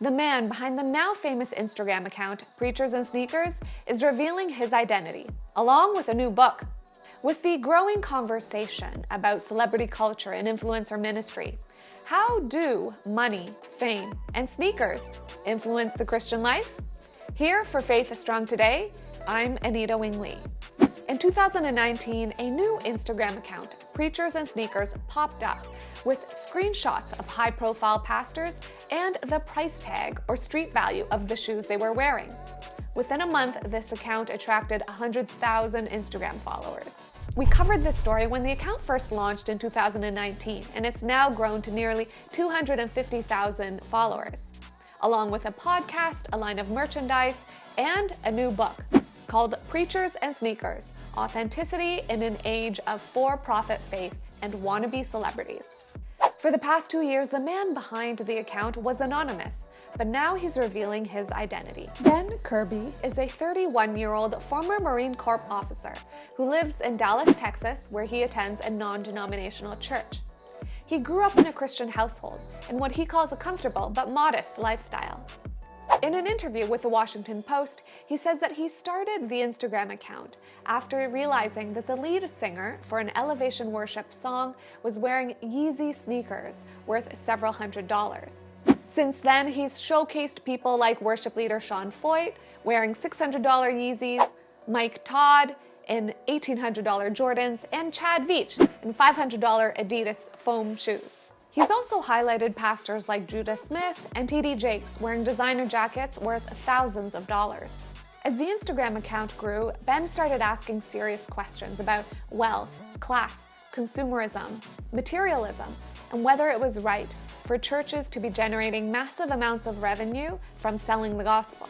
The man behind the now famous Instagram account, PreachersNSneakers, is revealing his identity, along with a new book. With the growing conversation about celebrity culture and influencer ministry, how do money, fame, and sneakers influence the Christian life? Here for Faith is Strong Today, I'm Anita Wingley. In 2019, a new Instagram account, PreachersNSneakers, popped up with screenshots of high-profile pastors and the price tag or street value of the shoes they were wearing. Within a month, this account attracted 100,000 Instagram followers. We covered this story when the account first launched in 2019, and it's now grown to nearly 250,000 followers, along with a podcast, a line of merchandise, and a new book called PreachersNSneakers: Authenticity in an Age of For-Profit Faith and Wannabe Celebrities. For the past 2 years, the man behind the account was anonymous, but now he's revealing his identity. Ben Kirby is a 31-year-old former Marine Corps officer who lives in Dallas, Texas, where he attends a non-denominational church. He grew up in a Christian household in what he calls a comfortable but modest lifestyle. In an interview with the Washington Post, he says that he started the Instagram account after realizing that the lead singer for an Elevation Worship song was wearing Yeezy sneakers worth several $100s. Since then, he's showcased people like worship leader Sean Foyt wearing $600 Yeezys, Mike Todd in $1,800 Jordans, and Chad Veach in $500 Adidas foam shoes. He's also highlighted pastors like Judah Smith and T.D. Jakes wearing designer jackets worth thousands of dollars. As the Instagram account grew, Ben started asking serious questions about wealth, class, consumerism, materialism, and whether it was right for churches to be generating massive amounts of revenue from selling the gospel.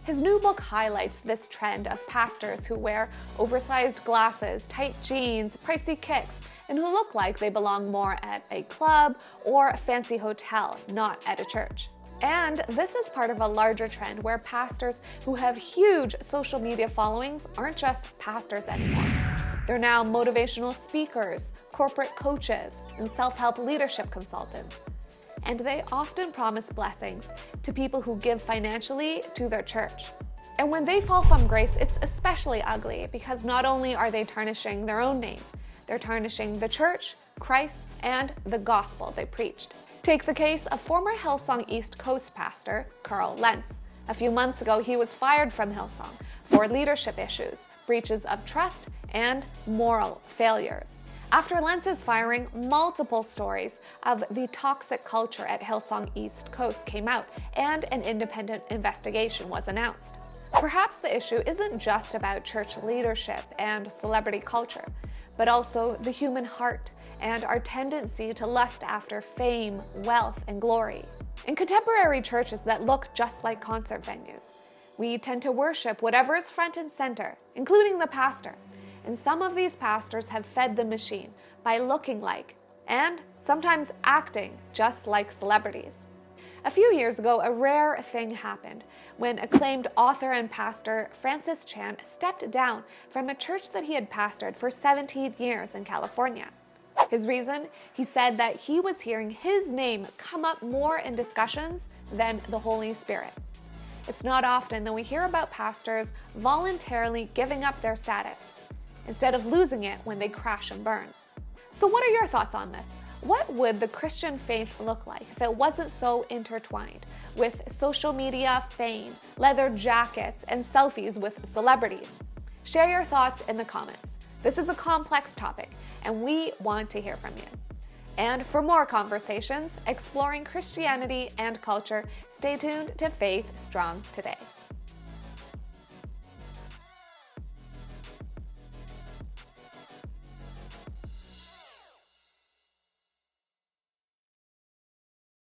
His new book highlights this trend of pastors who wear oversized glasses, tight jeans, pricey kicks, and who look like they belong more at a club or a fancy hotel, not at a church. And this is part of a larger trend where pastors who have huge social media followings aren't just pastors anymore. They're now motivational speakers, corporate coaches, and self-help leadership consultants. And they often promise blessings to people who give financially to their church. And when they fall from grace, it's especially ugly because not only are they tarnishing their own name, they're tarnishing the church, Christ, and the gospel they preached. Take the case of former Hillsong East Coast pastor Carl Lentz. A few months ago, he was fired from Hillsong for leadership issues, breaches of trust, and moral failures. After Lentz's firing, multiple stories of the toxic culture at Hillsong East Coast came out, and an independent investigation was announced. Perhaps the issue isn't just about church leadership and celebrity culture, but also the human heart and our tendency to lust after fame, wealth, and glory. In contemporary churches that look just like concert venues, we tend to worship whatever is front and center, including the pastor. And some of these pastors have fed the machine by looking like, and sometimes acting just like celebrities. A few years ago, a rare thing happened when acclaimed author and pastor Francis Chan stepped down from a church that he had pastored for 17 years in California. His reason? He said that he was hearing his name come up more in discussions than the Holy Spirit. It's not often that we hear about pastors voluntarily giving up their status instead of losing it when they crash and burn. So what are your thoughts on this? What would the Christian faith look like if it wasn't so intertwined with social media fame, leather jackets, and selfies with celebrities? Share your thoughts in the comments. This is a complex topic, and we want to hear from you. And for more conversations exploring Christianity and culture, stay tuned to Faith Strong Today.